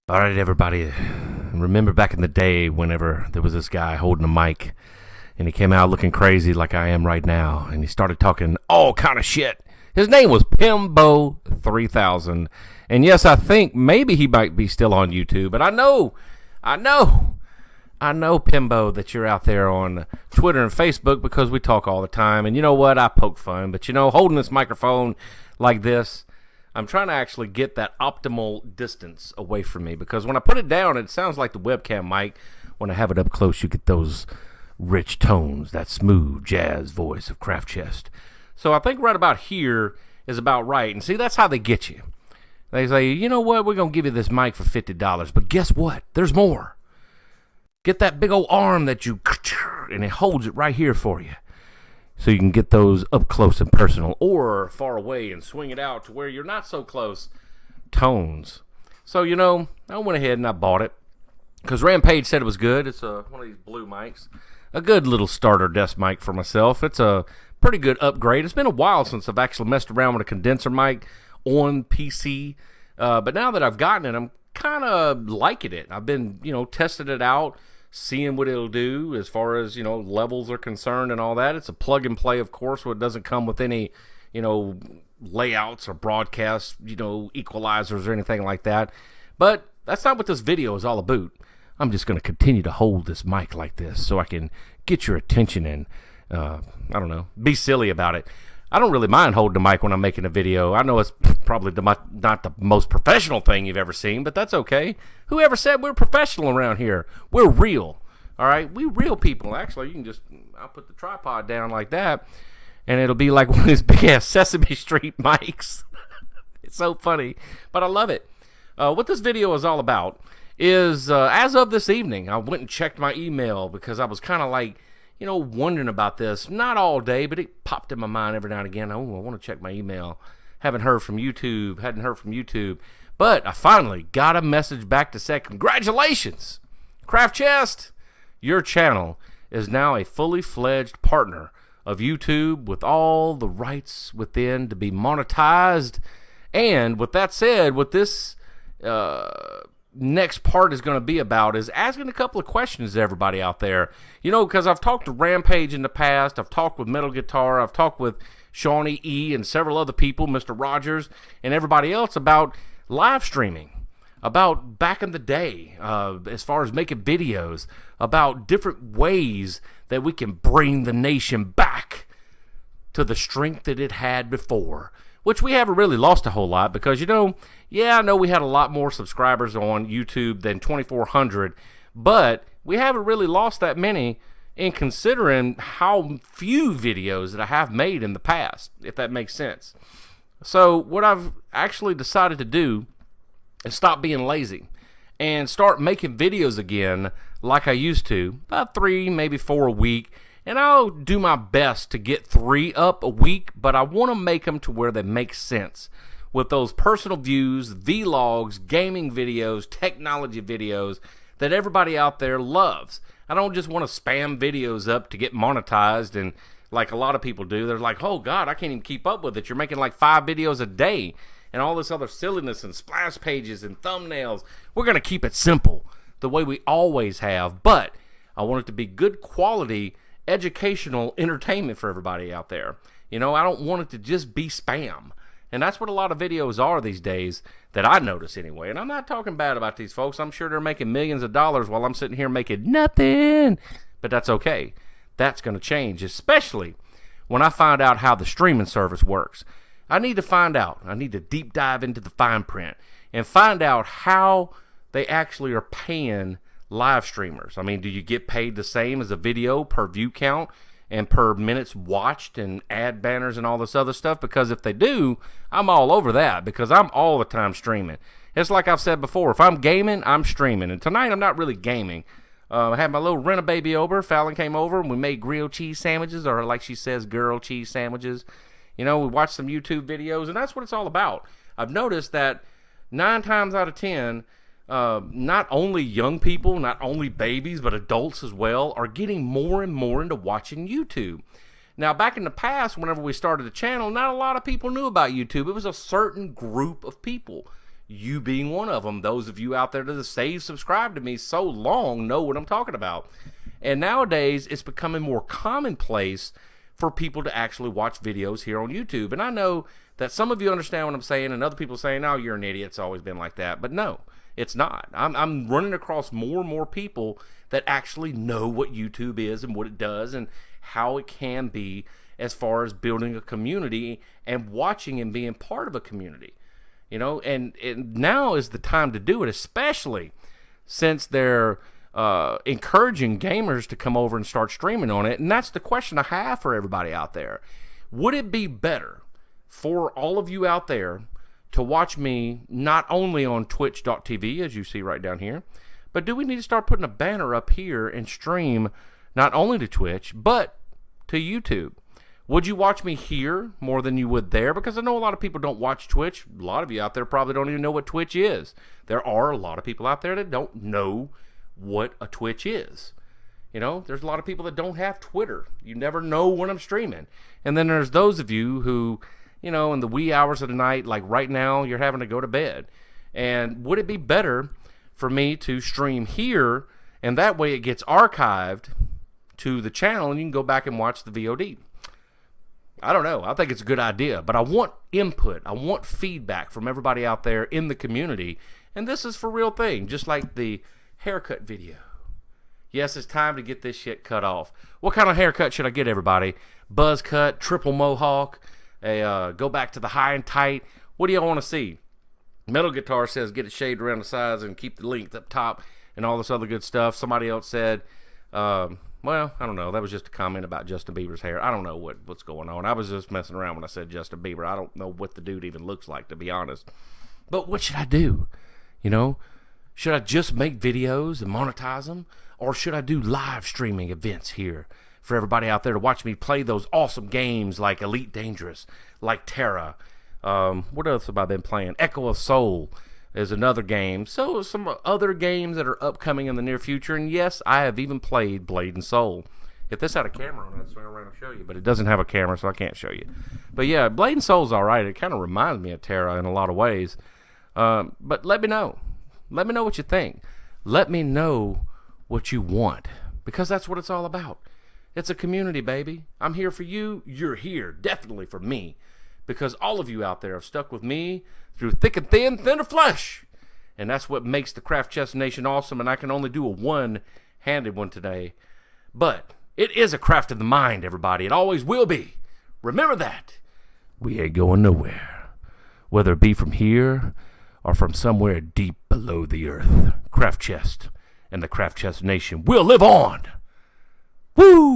All right, everybody. Remember back in the day whenever there was this guy holding a mic and he came out looking crazy like I am right now, and he started talking all kind of shit. His name was Pimbo 3000. And yes, I think maybe he might be still on YouTube, but I know Pimbo that you're out there on Twitter and Facebook because we talk all the time. And you know what? I poke fun, but holding this microphone like this, I'm trying to actually get that optimal distance away from me, because when I put it down, it sounds like the webcam mic. When I have it up close, you get those rich tones, that smooth jazz voice of craftchest. So I think right about here is about right. And see, that's how they get you. They say, you know what, we're going to give you this mic for $50, but guess what? There's more. Get that big old arm that you, and it holds it right here for you. So you can get those up close and personal, or far away and swing it out to where you're not so close tones. So, I went ahead and I bought it because Rampage said it was good. It's one of these blue mics. A good little starter desk mic for myself. It's a pretty good upgrade. It's been a while since I've actually messed around with a condenser mic on PC. But now that I've gotten it, I'm kind of liking it. I've been, testing it out, seeing what it'll do as far as, levels are concerned and all that. It's a plug and play, of course, so it doesn't come with any, layouts or broadcast, equalizers or anything like that. But that's not what this video is all about. I'm just going to continue to hold this mic like this so I can get your attention and, be silly about it. I don't really mind holding the mic when I'm making a video. I know it's probably not the most professional thing you've ever seen, but that's okay. Whoever said we're professional around here? We're real. All right? We real people. Actually, I'll put the tripod down like that, and it'll be like one of these big-ass Sesame Street mics. It's so funny, but I love it. What this video is all about is, as of this evening, I went and checked my email because I was kind of like, wondering about this. Not all day, but it popped in my mind every now and again. Oh, I want to check my email. Hadn't heard from YouTube. But I finally got a message back to say, congratulations, craftchest. Your channel is now a fully fledged partner of YouTube with all the rights within to be monetized. And with that said, what this next part is going to be about is asking a couple of questions to everybody out there. Because I've talked to Rampage in the past, I've talked with Metal Guitar, I've talked with Shawnee E and several other people, Mr. Rogers, and everybody else about live streaming, about back in the day, as far as making videos, about different ways that we can bring the nation back to the strength that it had before. Which we haven't really lost a whole lot because, I know we had a lot more subscribers on YouTube than 2,400, but we haven't really lost that many in considering how few videos that I have made in the past, if that makes sense. So what I've actually decided to do is stop being lazy and start making videos again like I used to, about 3, maybe 4 a week. And I'll do my best to get 3 up a week, but I want to make them to where they make sense with those personal views, vlogs, gaming videos, technology videos that everybody out there loves. I don't just want to spam videos up to get monetized and like a lot of people do. They're like, oh God, I can't even keep up with it. You're making like 5 videos a day and all this other silliness and splash pages and thumbnails. We're going to keep it simple the way we always have, but I want it to be good quality educational entertainment for everybody out there. I don't want it to just be spam. And that's what a lot of videos are these days that I notice anyway. And I'm not talking bad about these folks. I'm sure they're making millions of dollars while I'm sitting here making nothing. But that's okay. That's going to change, especially when I find out how the streaming service works. I need to find out. I need to deep dive into the fine print and find out how they actually are paying live streamers. I mean, do you get paid the same as a video per view count and per minutes watched and ad banners and all this other stuff? Because if they do, I'm all over that because I'm all the time streaming. It's like I've said before, if I'm gaming, I'm streaming. And tonight I'm not really gaming. I had my little rent-a-baby over. Fallon came over and we made grilled cheese sandwiches, or like she says, girl cheese sandwiches. We watched some YouTube videos, and that's what it's all about. I've noticed that 9 times out of 10, not only young people, not only babies, but adults as well, are getting more and more into watching YouTube. Now, back in the past, whenever we started the channel, not a lot of people knew about YouTube. It was a certain group of people. You being one of them. Those of you out there that have saved, subscribed to me so long know what I'm talking about. And nowadays, it's becoming more commonplace for people to actually watch videos here on YouTube. And I know that some of you understand what I'm saying, and other people saying, oh, you're an idiot, it's always been like that. But no, it's not. I'm running across more and more people that actually know what YouTube is and what it does and how it can be as far as building a community and watching and being part of a community. You know, and now is the time to do it, especially since they're encouraging gamers to come over and start streaming on it. And that's the question I have for everybody out there. Would it be better for all of you out there to watch me not only on twitch.tv, as you see right down here, but do we need to start putting a banner up here and stream not only to Twitch, but to YouTube? Would you watch me here more than you would there? Because I know a lot of people don't watch Twitch. A lot of you out there probably don't even know what Twitch is. There are a lot of people out there that don't know what a Twitch is. You know, there's a lot of people that don't have Twitter. You never know when I'm streaming. And then there's those of you who, you know, in the wee hours of the night, like right now, you're having to go to bed. And would it be better for me to stream here, and that way it gets archived to the channel and you can go back and watch the VOD? I don't know. I think it's a good idea, but I want input. I want feedback from everybody out there in the community, and this is for real thing, just like the haircut video. Yes, it's time to get this shit cut off. What kind of haircut should I get, everybody? Buzz cut, triple mohawk, go back to the high and tight? What do y'all want to see? Metal Guitar says get it shaved around the sides and keep the length up top and all this other good stuff. Somebody else said... well, I don't know. That was just a comment about Justin Bieber's hair. I don't know what's going on. I was just messing around when I said Justin Bieber. I don't know what the dude even looks like, to be honest. But what should I do? You know, should I just make videos and monetize them? Or should I do live streaming events here for everybody out there to watch me play those awesome games like Elite Dangerous, like Terra? What else have I been playing? Echo of Soul is another game. So some other games that are upcoming in the near future. And yes, I have even played Blade and Soul. If this had a camera on it, I'd swing around and show you. But it doesn't have a camera, so I can't show you. But yeah, Blade and Soul's all right. It kind of reminds me of Terra in a lot of ways. But let me know. Let me know what you think. Let me know what you want. Because that's what it's all about. It's a community, baby. I'm here for you. You're here. Definitely for me. Because all of you out there have stuck with me through thick and thin, thin or flesh. And that's what makes the Craft Chest Nation awesome, and I can only do a one-handed one today. But it is a craft of the mind, everybody. It always will be. Remember that. We ain't going nowhere. Whether it be from here or from somewhere deep below the earth. Craft Chest and the Craft Chest Nation will live on. Woo!